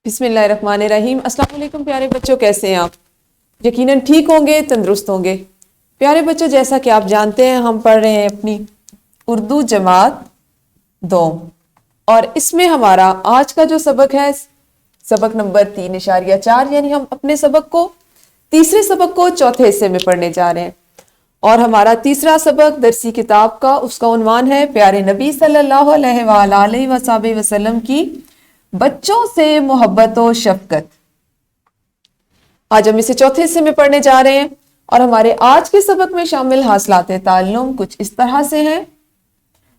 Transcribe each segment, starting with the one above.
بسم اللہ الرحمن الرحیم۔ السلام علیکم پیارے بچوں، کیسے ہیں آپ؟ یقیناً ٹھیک ہوں گے، تندرست ہوں گے۔ پیارے بچوں، جیسا کہ آپ جانتے ہیں ہم پڑھ رہے ہیں اپنی اردو جماعت دوم، اور اس میں ہمارا آج کا جو سبق ہے سبق نمبر 3.4، یعنی ہم اپنے سبق کو تیسرے سبق کو چوتھے حصے میں پڑھنے جا رہے ہیں، اور ہمارا تیسرا سبق درسی کتاب کا، اس کا عنوان ہے پیارے نبی صلی اللہ علیہ وآلہ وصحبہ وسلم کی بچوں سے محبت و شفقت۔ آج ہم اسے چوتھے حصے میں پڑھنے جا رہے ہیں، اور ہمارے آج کے سبق میں شامل حاصلات تعلم کچھ اس طرح سے ہیں۔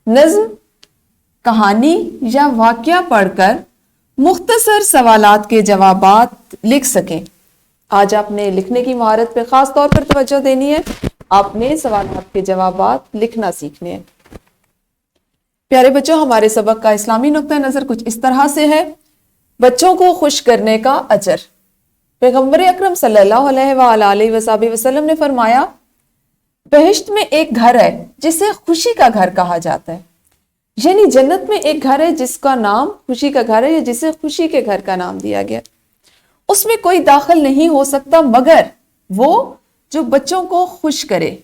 نظم، کہانی یا واقعہ پڑھ کر مختصر سوالات کے جوابات لکھ سکیں۔ آج آپ نے لکھنے کی مہارت پہ خاص طور پر توجہ دینی ہے، آپ نے سوالات کے جوابات لکھنا سیکھنے ہیں۔ پیارے بچوں، ہمارے سبق کا اسلامی نقطہ نظر کچھ اس طرح سے ہے۔ بچوں کو خوش کرنے کا اجر۔ پیغمبر اکرم صلی اللہ علیہ وآلہ وصحبہ وسلم نے فرمایا، بہشت میں ایک گھر ہے جسے خوشی کا گھر کہا جاتا ہے، یعنی جنت میں ایک گھر ہے جس کا نام خوشی کا گھر ہے، یا جسے خوشی کے گھر کا نام دیا گیا۔ اس میں کوئی داخل نہیں ہو سکتا مگر وہ جو بچوں کو خوش کرے۔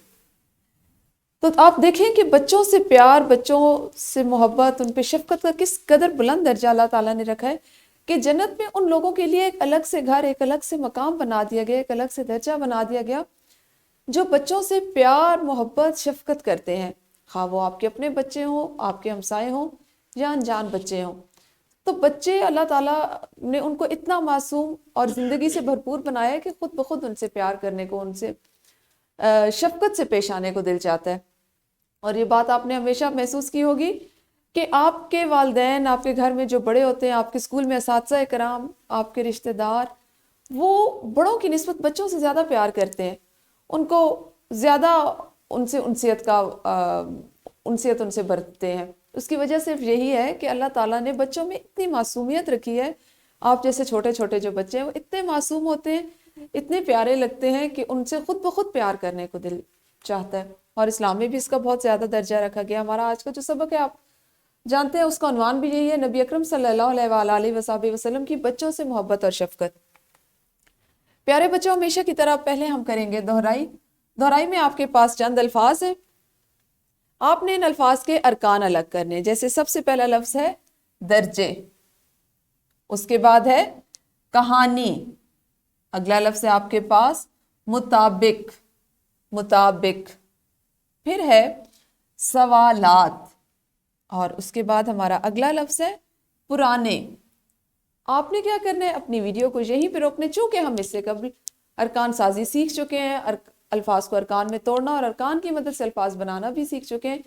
تو آپ دیکھیں کہ بچوں سے پیار، بچوں سے محبت، ان پہ شفقت کا کس قدر بلند درجہ اللہ تعالیٰ نے رکھا ہے کہ جنت میں ان لوگوں کے لیے ایک الگ سے گھر، ایک الگ سے مقام بنا دیا گیا، ایک الگ سے درجہ بنا دیا گیا، جو بچوں سے پیار، محبت، شفقت کرتے ہیں، خواہ وہ آپ کے اپنے بچے ہوں، آپ کے ہمسائے ہوں، یا انجان بچے ہوں۔ تو بچے اللہ تعالیٰ نے ان کو اتنا معصوم اور زندگی سے بھرپور بنایا ہے کہ خود بخود ان سے پیار کرنے کو، ان سے شفقت سے پیش آنے کو دل چاہتا ہے۔ اور یہ بات آپ نے ہمیشہ محسوس کی ہوگی کہ آپ کے والدین، آپ کے گھر میں جو بڑے ہوتے ہیں، آپ کے اسکول میں اساتذہ کرام، آپ کے رشتہ دار، وہ بڑوں کی نسبت بچوں سے زیادہ پیار کرتے ہیں، ان کو زیادہ ان سے انسیت ان سے برتتے ہیں۔ اس کی وجہ صرف یہی ہے کہ اللہ تعالیٰ نے بچوں میں اتنی معصومیت رکھی ہے۔ آپ جیسے چھوٹے چھوٹے جو بچے ہیں وہ اتنے معصوم ہوتے ہیں، اتنے پیارے لگتے ہیں کہ ان سے خود بخود پیار کرنے کو دل چاہتا ہے، اور اسلام میں بھی اس کا بہت زیادہ درجہ رکھا گیا۔ ہمارا آج کا جو سبق ہے آپ جانتے ہیں، اس کا عنوان بھی یہی ہے، نبی اکرم صلی اللہ علیہ وآلہ وصحبہ وسلم کی بچوں سے محبت اور شفقت۔ پیارے بچوں، ہمیشہ کی طرح پہلے ہم کریں گے دہرائی۔ دہرائی میں آپ کے پاس چند الفاظ ہیں، آپ نے ان الفاظ کے ارکان الگ کرنے، جیسے سب سے پہلا لفظ ہے درجے، اس کے بعد ہے کہانی، اگلا لفظ ہے آپ کے پاس مطابق، پھر ہے سوالات، اور اس کے بعد ہمارا اگلا لفظ ہے پرانے۔ آپ نے کیا کرنا ہے، اپنی ویڈیو کو یہیں پہ روکنے، چونکہ ہم اس سے قبل ارکان سازی سیکھ چکے ہیں، الفاظ کو ارکان میں توڑنا اور ارکان کی مدد سے الفاظ بنانا بھی سیکھ چکے ہیں،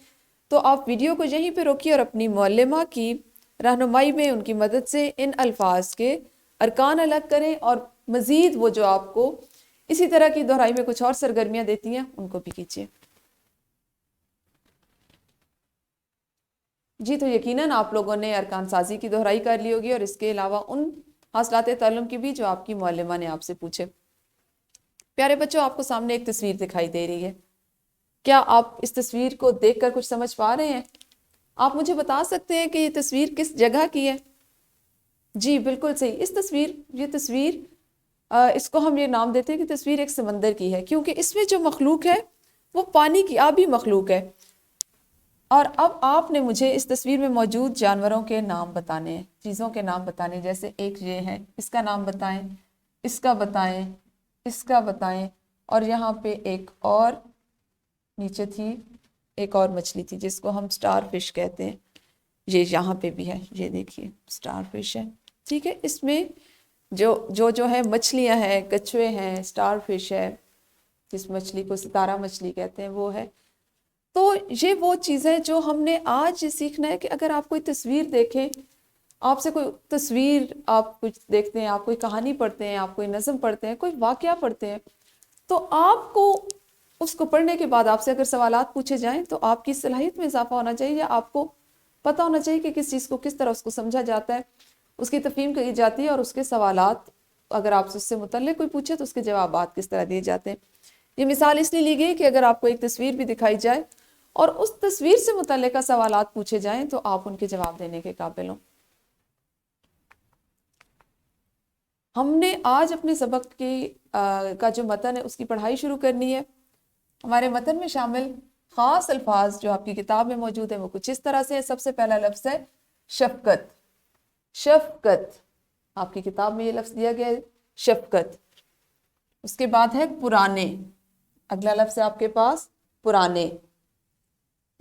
تو آپ ویڈیو کو یہیں پہ روکیے اور اپنی معلمہ کی رہنمائی میں، ان کی مدد سے ان الفاظ کے ارکان الگ کریں، اور مزید وہ جو آپ کو اسی طرح کی دہرائی میں کچھ اور سرگرمیاں دیتی ہیں ان کو بھی کیجیے۔ جی، تو یقیناً آپ لوگوں نے ارکان سازی کی دہرائی کر لی ہوگی، اور اس کے علاوہ ان حاصلات تعلم کی بھی جو آپ کی معلمہ نے آپ سے پوچھے۔ پیارے بچوں، آپ کو سامنے ایک تصویر دکھائی دے رہی ہے، کیا آپ اس تصویر کو دیکھ کر کچھ سمجھ پا رہے ہیں؟ آپ مجھے بتا سکتے ہیں کہ یہ تصویر کس جگہ کی ہے؟ جی بالکل صحیح، یہ تصویر اس کو ہم یہ نام دیتے ہیں کہ تصویر ایک سمندر کی ہے، کیونکہ اس میں جو مخلوق ہے وہ پانی کی آبی مخلوق ہے۔ اور اب آپ نے مجھے اس تصویر میں موجود جانوروں کے نام بتانے ہیں، چیزوں کے نام بتانے، جیسے ایک یہ ہے، اس کا نام بتائیں، اس کا بتائیں، اس کا بتائیں، اور یہاں پہ ایک اور نیچے تھی، ایک اور مچھلی تھی جس کو ہم سٹار فش کہتے ہیں، یہ یہاں پہ بھی ہے، یہ دیکھیے سٹار فش ہے، ٹھیک ہے۔ اس میں جو ہے مچھلیاں ہیں، کچھوے ہیں، سٹار فش ہے، جس مچھلی کو ستارہ مچھلی کہتے ہیں وہ ہے۔ تو یہ وہ چیزیں جو ہم نے آج سیکھنا ہے کہ اگر آپ کوئی تصویر دیکھیں، آپ سے کوئی تصویر، آپ کچھ دیکھتے ہیں، آپ کوئی کہانی پڑھتے ہیں، آپ کوئی نظم پڑھتے ہیں، کوئی واقعہ پڑھتے ہیں، تو آپ کو اس کو پڑھنے کے بعد آپ سے اگر سوالات پوچھے جائیں تو آپ کی صلاحیت میں اضافہ ہونا چاہیے، یا آپ کو پتہ ہونا چاہیے کہ کس چیز کو کس طرح اس کو سمجھا جاتا ہے، اس کی تفہیم کی جاتی ہے، اور اس کے سوالات اگر آپ سے اس سے متعلق کوئی پوچھے تو اس کے جوابات کس طرح دیے جاتے ہیں۔ یہ مثال اس لیے لی گئی کہ اگر آپ کو ایک تصویر بھی دکھائی جائے اور اس تصویر سے متعلقہ سوالات پوچھے جائیں تو آپ ان کے جواب دینے کے قابل ہوں۔ ہم نے آج اپنے سبق کا جو متن ہے اس کی پڑھائی شروع کرنی ہے۔ ہمارے متن میں شامل خاص الفاظ جو آپ کی کتاب میں موجود ہیں وہ کچھ اس طرح سے ہے۔ سب سے پہلا لفظ ہے شفقت۔ شفقت، آپ کی کتاب میں یہ لفظ دیا گیا ہے شفقت۔ اس کے بعد ہے پرانے، اگلا لفظ ہے آپ کے پاس پرانے۔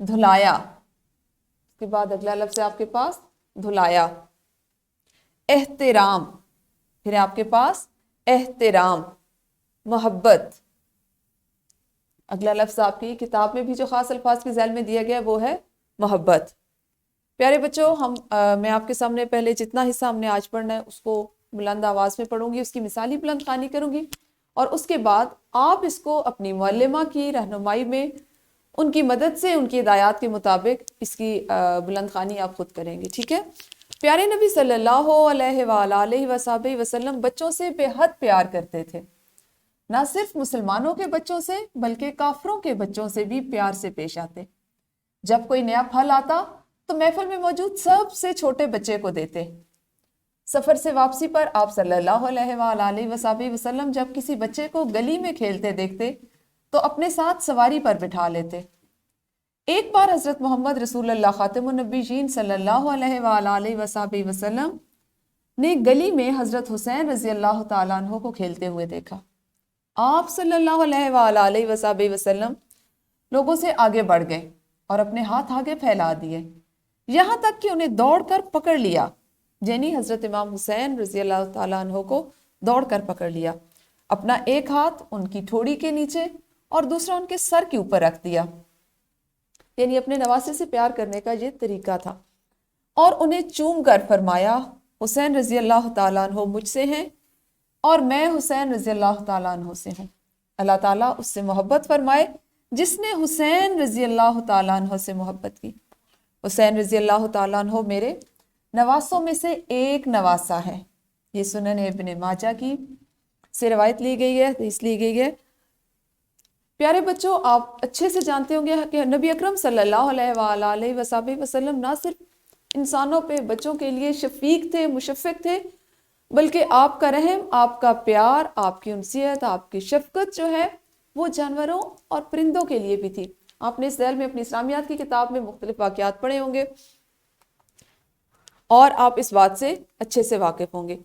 دھلایا، اس کے بعد اگلا لفظ ہے آپ کے پاس دھلایا۔ احترام، پھر ہے آپ کے پاس احترام۔ محبت، اگلا لفظ آپ کی کتاب میں بھی جو خاص الفاظ کے ذیل میں دیا گیا وہ ہے محبت۔ پیارے بچوں، میں آپ کے سامنے پہلے جتنا حصہ ہم نے آج پڑھنا ہے اس کو بلند آواز میں پڑھوں گی، اس کی مثالی بلند خوانی کروں گی، اور اس کے بعد آپ اس کو اپنی معلمہ کی رہنمائی میں ان کی مدد سے، ان کی ہدایات کے مطابق اس کی بلند خوانی آپ خود کریں گے، ٹھیک ہے؟ پیارے نبی صلی اللہ علیہ وآلہ وصحبہ وسلم بچوں سے بے حد پیار کرتے تھے، نہ صرف مسلمانوں کے بچوں سے بلکہ کافروں کے بچوں سے بھی پیار سے پیش آتے۔ جب کوئی نیا پھل آتا تو محفل میں موجود سب سے چھوٹے بچے کو دیتے۔ سفر سے واپسی پر آپ صلی اللہ علیہ وآلہ وصحبہ وسلم جب کسی بچے کو گلی میں کھیلتے دیکھتے تو اپنے ساتھ سواری پر بٹھا لیتے۔ ایک بار حضرت محمد رسول اللہ خاتم النبیین صلی اللہ علیہ وآلہ وصحبہ وسلم نے گلی میں حضرت حسین رضی اللہ تعالیٰ عنہ کو کھیلتے ہوئے دیکھا۔ آپ صلی اللہ علیہ وآلہ وصحبہ وسلم لوگوں سے آگے بڑھ گئے اور اپنے ہاتھ آگے پھیلا دیے، یہاں تک کہ انہیں دوڑ کر پکڑ لیا، یعنی حضرت امام حسین رضی اللہ تعالیٰ عنہ کو دوڑ کر پکڑ لیا، اپنا ایک ہاتھ ان کی ٹھوڑی کے نیچے اور دوسرا ان کے سر کے اوپر رکھ دیا، یعنی اپنے نواسے سے پیار کرنے کا یہ طریقہ تھا، اور انہیں چوم کر فرمایا حسین رضی اللہ تعالیٰ عنہ مجھ سے ہیں اور میں حسین رضی اللہ تعالیٰ عنہ سے ہوں، اللہ تعالیٰ اس سے محبت فرمائے جس نے حسین رضی اللہ تعالیٰ عنہ سے محبت کی۔ حسین رضی اللہ تعالیٰ عنہ میرے نواسوں میں سے ایک نواسا ہے۔ یہ سنن ابن ماجہ کی سے روایت لی گئی ہے، حدیث لی گئی ہے۔ پیارے بچوں، آپ اچھے سے جانتے ہوں گے کہ نبی اکرم صلی اللہ علیہ وآلہ وصحبہ وسلم نہ صرف انسانوں پہ، بچوں کے لیے شفیق تھے، مشفق تھے، بلکہ آپ کا رحم، آپ کا پیار، آپ کی انسیت، آپ کی شفقت جو ہے وہ جانوروں اور پرندوں کے لیے بھی تھی۔ آپ نے اس ذیل میں اپنی اسلامیات کی کتاب میں مختلف واقعات پڑھے ہوں گے اور آپ اس بات سے اچھے سے واقف ہوں گے۔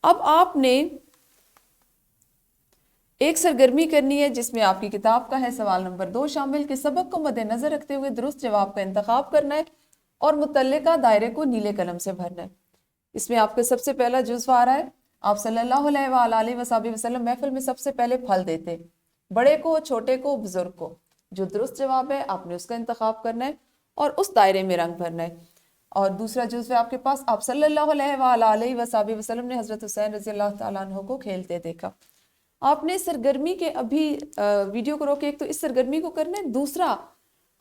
اب آپ نے ایک سرگرمی کرنی ہے جس میں آپ کی کتاب کا ہے سوال نمبر 2 شامل، کہ سبق کو مد نظر رکھتے ہوئے درست جواب کا انتخاب کرنا ہے اور متعلقہ دائرے کو نیلے قلم سے بھرنا ہے۔ اس میں آپ کا سب سے پہلا جزو آ رہا ہے، آپ صلی اللہ علیہ وآلہ وصحبہ وسلم محفل میں سب سے پہلے پھل دیتے، بڑے کو، چھوٹے کو، بزرگ کو۔ جو درست جواب ہے آپ نے اس کا انتخاب کرنا ہے اور اس دائرے میں رنگ بھرنا ہے۔ اور دوسرا جزو ہے آپ کے پاس، آپ صلی اللہ علیہ وآلہ وصحبہ وسلم نے حضرت حسین رضی اللہ تعالیٰ عنہ کو کھیلتے دیکھا۔ آپ نے سرگرمی کے ابھی ویڈیو کو روکے، ایک تو اس سرگرمی کو کرنا ہے، دوسرا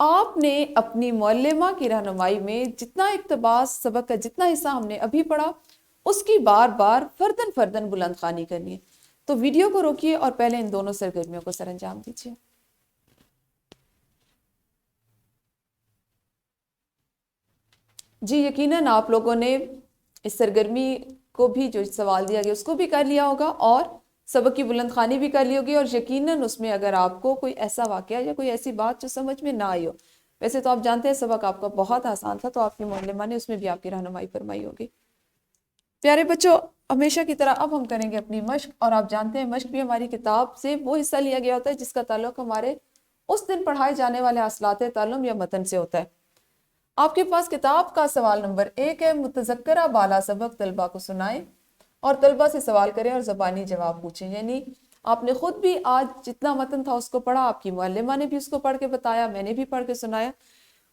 آپ نے اپنی معلمہ کی رہنمائی میں جتنا اقتباس سبق کا جتنا حصہ ہم نے ابھی پڑھا اس کی بار بار فردن فردن بلند خوانی کرنی ہے۔ تو ویڈیو کو روکیے اور پہلے ان دونوں سرگرمیوں کو سر انجام دیجیے۔ جی یقیناً آپ لوگوں نے اس سرگرمی کو بھی جو سوال دیا گیا اس کو بھی کر لیا ہوگا اور سبق کی بلند خوانی بھی کر لی ہوگی، اور یقیناً اس میں اگر آپ کو کوئی ایسا واقعہ یا کوئی ایسی بات جو سمجھ میں نہ آئی ہو، ویسے تو آپ جانتے ہیں سبق آپ کا بہت آسان تھا، تو آپ کی معلمہ نے اس میں بھی آپ کی رہنمائی فرمائی ہوگی۔ پیارے بچوں، ہمیشہ کی طرح اب ہم کریں گے اپنی مشق، اور آپ جانتے ہیں مشق بھی ہماری کتاب سے وہ حصہ لیا گیا ہوتا ہے جس کا تعلق ہمارے اس دن پڑھائے جانے والے حاصلات تعلم یا متن سے ہوتا ہے۔ آپ کے پاس کتاب کا سوال نمبر 1 ہے، متذکرہ بالا سبق طلبہ کو سنائیں اور طلبہ سے سوال کریں اور زبانی جواب پوچھیں۔ یعنی آپ نے خود بھی آج جتنا متن تھا اس کو پڑھا، آپ کی معلمہ نے بھی اس کو پڑھ کے بتایا، میں نے بھی پڑھ کے سنایا،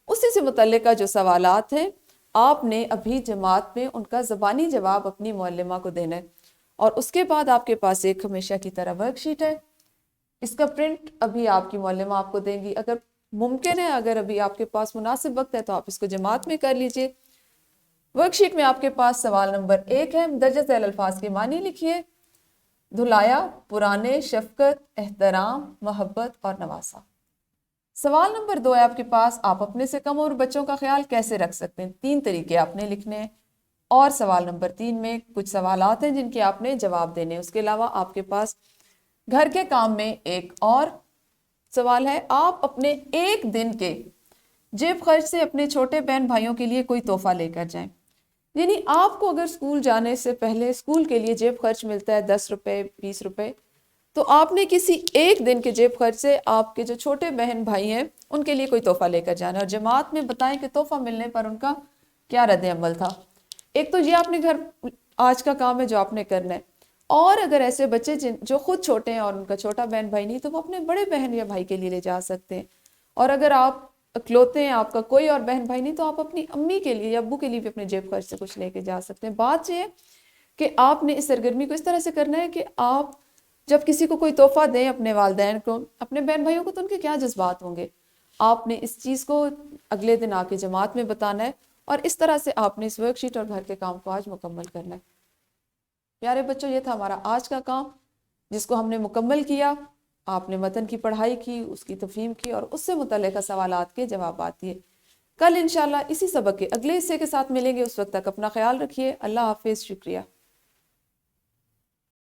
اسی سے متعلقہ جو سوالات ہیں آپ نے ابھی جماعت میں ان کا زبانی جواب اپنی معلمہ کو دینا ہے، اور اس کے بعد آپ کے پاس ایک ہمیشہ کی طرح ورک شیٹ ہے، اس کا پرنٹ ابھی آپ کی معلمہ آپ کو دیں گی۔ اگر ممکن ہے، اگر ابھی آپ کے پاس مناسب وقت ہے تو آپ اس کو جماعت میں کر لیجئے۔ ورک شیٹ میں آپ کے پاس سوال نمبر 1 ہے، مندرجہ ذیل الفاظ کے معنی لکھیے۔ دھلایا، پرانے، شفقت، احترام، محبت اور نواسا۔ سوال نمبر 2 ہے آپ کے پاس، آپ اپنے سے کم عمر بچوں کا خیال کیسے رکھ سکتے ہیں؟ 3 طریقے آپ نے لکھنے ہیں، اور سوال نمبر 3 میں کچھ سوالات ہیں جن کے آپ نے جواب دینے. اس کے علاوہ آپ کے پاس گھر کے کام میں ایک اور سوال ہے. آپ اپنے ایک دن کے جیب خرچ سے اپنے چھوٹے بہن بھائیوں کے لیے کوئی تحفہ لے کر جائیں. یعنی آپ کو اگر اسکول جانے سے پہلے اسکول کے لیے جیب خرچ ملتا ہے 10 روپے 20 روپے، تو آپ نے کسی ایک دن کے جیب خرچ سے آپ کے جو چھوٹے بہن بھائی ہیں ان کے لیے کوئی تحفہ لے کر جانا ہے، اور جماعت میں بتائیں کہ تحفہ ملنے پر ان کا کیا رد عمل تھا. ایک تو یہ آپ نے گھر آج کا کام ہے جو آپ نے کرنا ہے. اور اگر ایسے بچے جو خود چھوٹے ہیں اور ان کا چھوٹا بہن بھائی نہیں، تو وہ اپنے بڑے بہن یا بھائی کے لیے لے جا سکتے ہیں. اور اگر آپ اکلوتے ہیں، آپ کا کوئی اور بہن بھائی نہیں، تو آپ اپنی امی کے لیے یا ابو کے لیے بھی اپنے جیب خرچ سے کچھ لے کے جا سکتے ہیں. بات یہ ہے کہ آپ نے اس سرگرمی کو اس طرح سے کرنا ہے کہ آپ جب کسی کو کوئی تحفہ دیں، اپنے والدین کو، اپنے بہن بھائیوں کو، تو ان کے کیا جذبات ہوں گے. آپ نے اس چیز کو اگلے دن آ کے جماعت میں بتانا ہے، اور اس طرح سے آپ نے اس ورک شیٹ اور گھر کے کام کو آج مکمل کرنا ہے. پیارے بچوں، یہ تھا ہمارا آج کا کام جس کو ہم نے مکمل کیا. آپ نے متن کی پڑھائی کی، اس کی تفہیم کی، اور اس سے متعلقہ سوالات کے جوابات دیے. کل انشاءاللہ اسی سبق کے اگلے حصے کے ساتھ ملیں گے. اس وقت تک اپنا خیال رکھیے. اللہ حافظ. شکریہ.